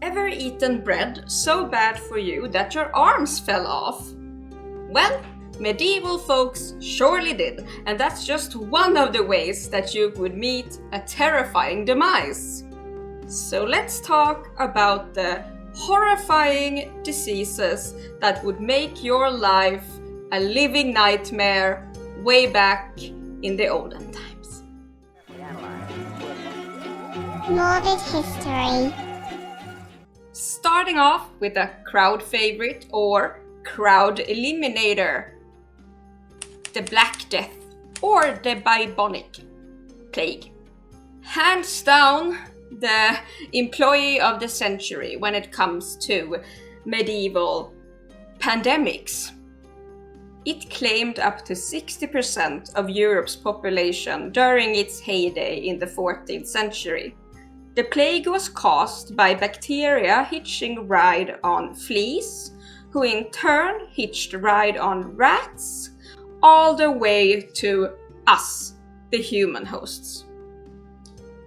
Ever eaten bread so bad for you that your arms fell off? Well, medieval folks surely did, and that's just one of the ways that you would meet a terrifying demise. So let's talk about the horrifying diseases that would make your life a living nightmare way back in the olden times. Morbid History. Starting off with a crowd favorite or crowd eliminator, the Black Death or the Bubonic Plague. Hands down, the employee of the century when it comes to medieval pandemics. It claimed up to 60% of Europe's population during its heyday in the 14th century. The plague was caused by bacteria hitching ride on fleas, who in turn hitched ride on rats, all the way to us, the human hosts.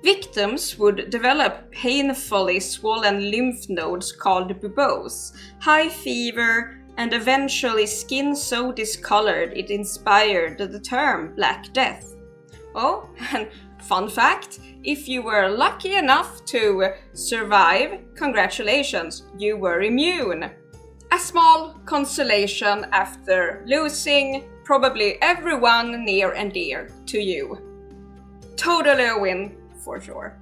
Victims would develop painfully swollen lymph nodes called buboes, high fever, and eventually skin so discolored it inspired the term Black Death. Oh, and fun fact, if you were lucky enough to survive, congratulations, you were immune. A small consolation after losing probably everyone near and dear to you. Totally a win, for sure.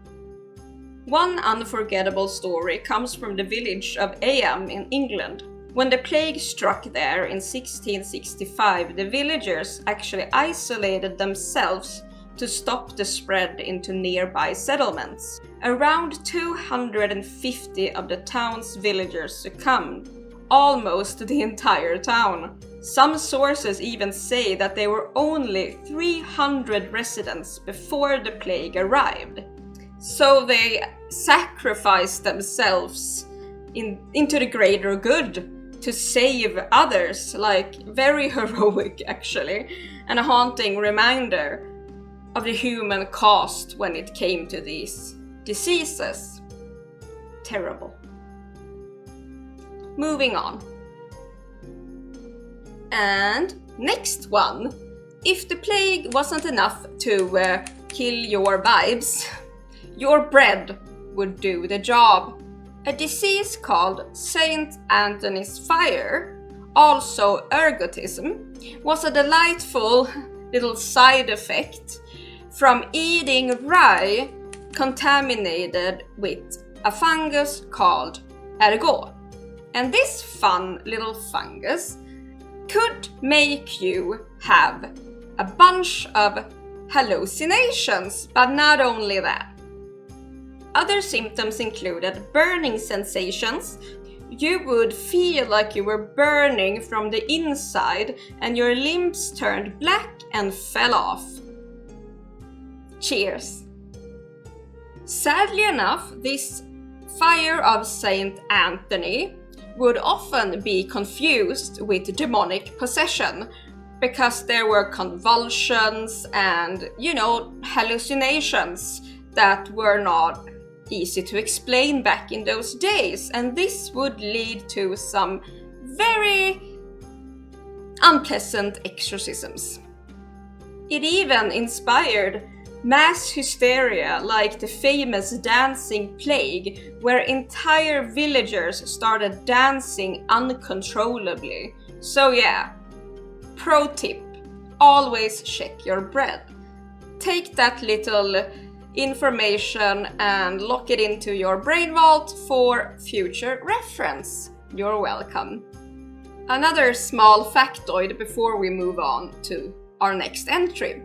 One unforgettable story comes from the village of Eyam in England. When the plague struck there in 1665, the villagers actually isolated themselves to stop the spread into nearby settlements. Around 250 of the town's villagers succumbed, almost the entire town. Some sources even say that there were only 300 residents before the plague arrived. So they sacrificed themselves into the greater good to save others, like very heroic actually, and a haunting reminder of the human cost when it came to these diseases. Terrible. Moving on. And next one. If the plague wasn't enough to kill your vibes, your bread would do the job. A disease called Saint Anthony's Fire, also ergotism, was a delightful little side effect from eating rye contaminated with a fungus called ergot. And this fun little fungus could make you have a bunch of hallucinations, but not only that. Other symptoms included burning sensations. You would feel like you were burning from the inside and your limbs turned black and fell off. Cheers. Sadly enough, this fire of Saint Anthony would often be confused with demonic possession because there were convulsions and, hallucinations that were not easy to explain back in those days, and this would lead to some very unpleasant exorcisms. It even inspired mass hysteria like the famous dancing plague, where entire villagers started dancing uncontrollably. So yeah, pro tip, always check your bread. Take that little information and lock it into your brain vault for future reference. You're welcome. Another small factoid before we move on to our next entry.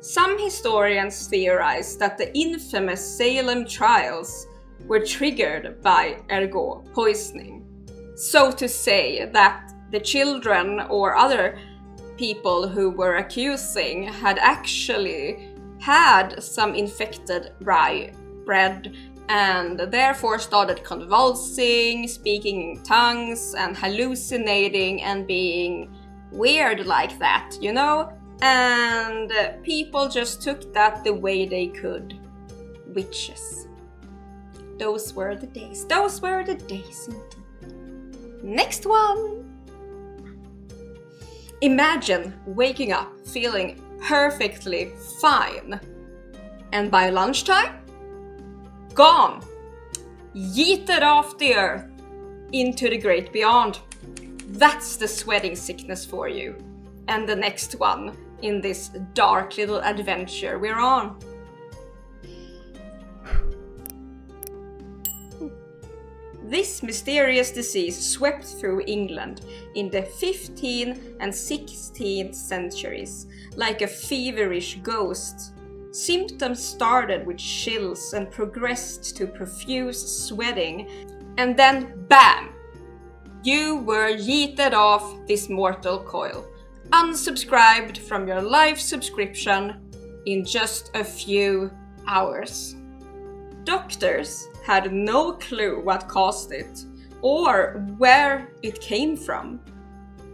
Some historians theorize that the infamous Salem trials were triggered by ergot poisoning. So to say that the children or other people who were accusing had actually had some infected rye bread and therefore started convulsing, speaking in tongues and hallucinating and being weird like that, And people just took that the way they could. Witches. Those were the days. Those were the days. Next one. Imagine waking up feeling perfectly fine. And by lunchtime, gone. Yeeted off the earth into the great beyond. That's the sweating sickness for you. And the next one in this dark little adventure we're on. This mysterious disease swept through England in the 15th and 16th centuries like a feverish ghost. Symptoms started with chills and progressed to profuse sweating, and then BAM! You were yeeted off this mortal coil, unsubscribed from your life subscription in just a few hours. Doctors had no clue what caused it or where it came from,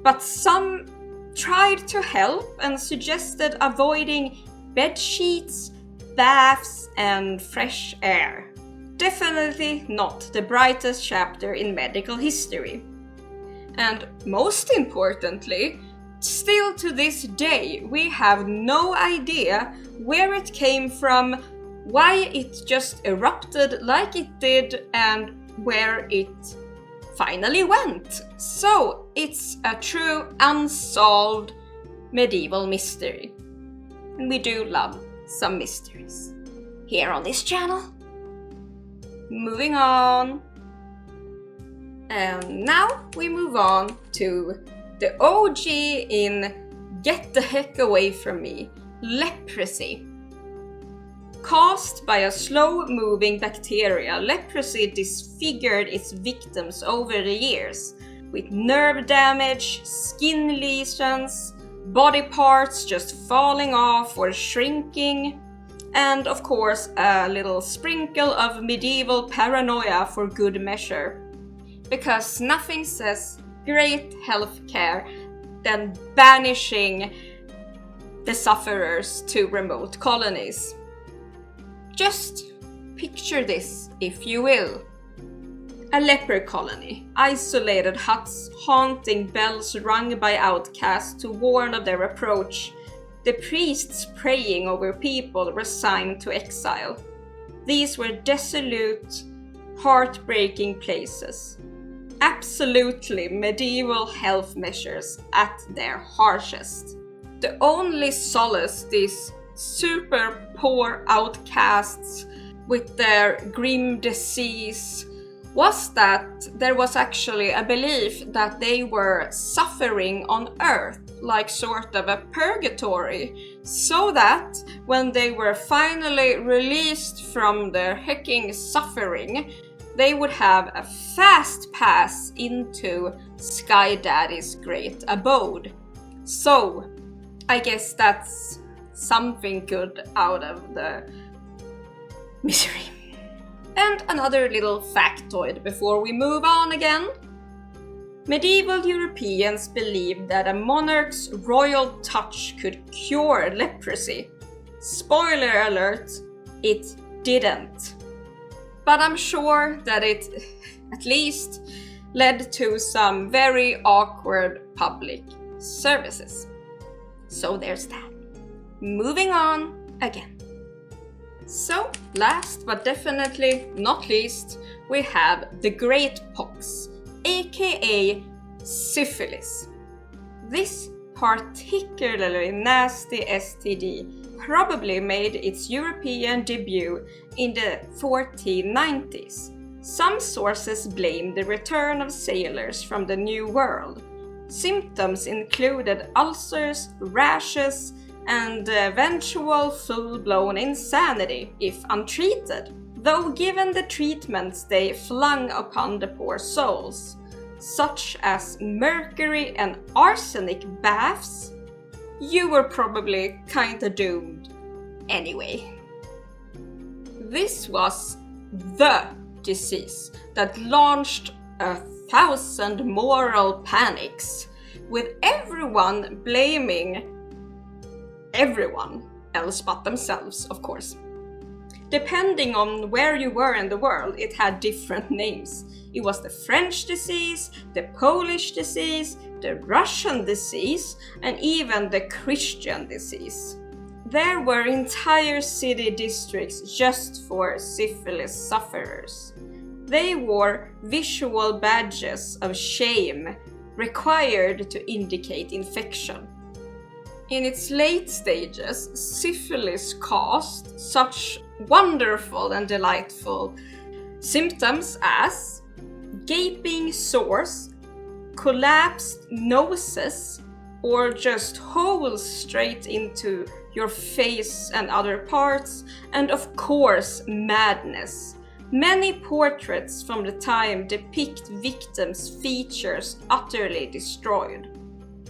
but some tried to help and suggested avoiding bed sheets, baths, and fresh air. Definitely not the brightest chapter in medical history. And most importantly, still to this day, we have no idea where it came from, why it just erupted like it did, and where it finally went. So it's a true unsolved medieval mystery. And we do love some mysteries here on this channel. Moving on. And now we move on to the OG in Get the Heck Away From Me, leprosy. Caused by a slow-moving bacteria, leprosy disfigured its victims over the years, with nerve damage, skin lesions, body parts just falling off or shrinking, and of course a little sprinkle of medieval paranoia for good measure. Because nothing says great healthcare than banishing the sufferers to remote colonies. Just picture this, if you will. A leper colony, isolated huts, haunting bells rung by outcasts to warn of their approach, the priests praying over people resigned to exile. These were desolate, heartbreaking places. Absolutely medieval health measures at their harshest. The only solace these super poor outcasts with their grim disease was that there was actually a belief that they were suffering on earth, like sort of a purgatory, so that when they were finally released from their hecking suffering, they would have a fast pass into Sky Daddy's great abode. So, I guess that's something good out of the misery. And another little factoid before we move on again. Medieval Europeans believed that a monarch's royal touch could cure leprosy. Spoiler alert, it didn't. But I'm sure that it at least led to some very awkward public services. So there's that. Moving on again. So, last but definitely not least, we have the Great Pox, aka Syphilis. This particularly nasty STD probably made its European debut in the 1490s. Some sources blame the return of sailors from the New World. Symptoms included ulcers, rashes, and eventual full-blown insanity if untreated, though given the treatments they flung upon the poor souls, such as mercury and arsenic baths, you were probably kinda doomed anyway. This was the disease that launched 1,000 moral panics, with everyone blaming everyone else but themselves, of course. Depending on where you were in the world, it had different names. It was the French disease, the Polish disease, the Russian disease, and even the Christian disease. There were entire city districts just for syphilis sufferers. They wore visual badges of shame required to indicate infection. In its late stages, syphilis caused such wonderful and delightful symptoms as gaping sores, collapsed noses, or just holes straight into your face and other parts, and of course, madness. Many portraits from the time depict victims' features utterly destroyed.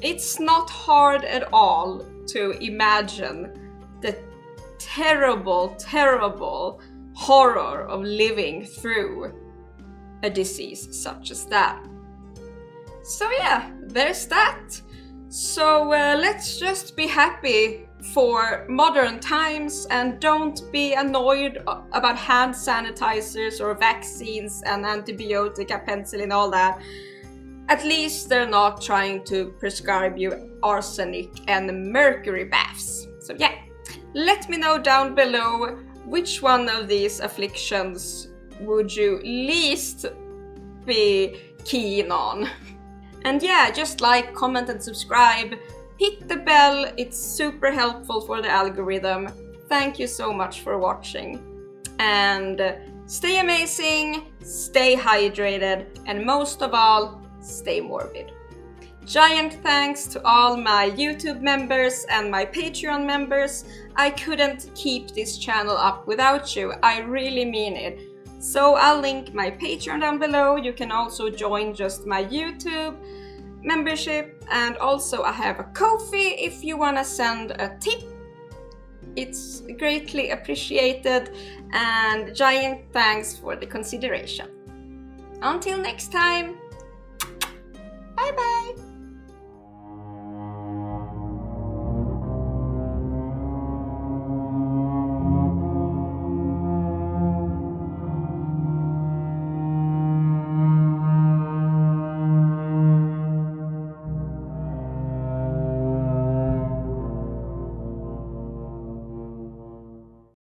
It's not hard at all to imagine the terrible, terrible horror of living through a disease such as that. So yeah, there's that. So let's just be happy for modern times and don't be annoyed about hand sanitizers or vaccines and antibiotica, penicillin, all that. At least they're not trying to prescribe you arsenic and mercury baths. So yeah, let me know down below which one of these afflictions would you least be keen on. And yeah, just like, comment and subscribe. Hit the bell, it's super helpful for the algorithm. Thank you so much for watching. And stay amazing, stay hydrated, and most of all, stay morbid. Giant thanks to all my YouTube members and my Patreon members. I couldn't keep this channel up without you, I really mean it. So I'll link my Patreon down below. You can also join just my YouTube membership, and also I have a Ko-fi if you wanna send a tip. It's greatly appreciated, and giant thanks for the consideration. Until next time, bye bye!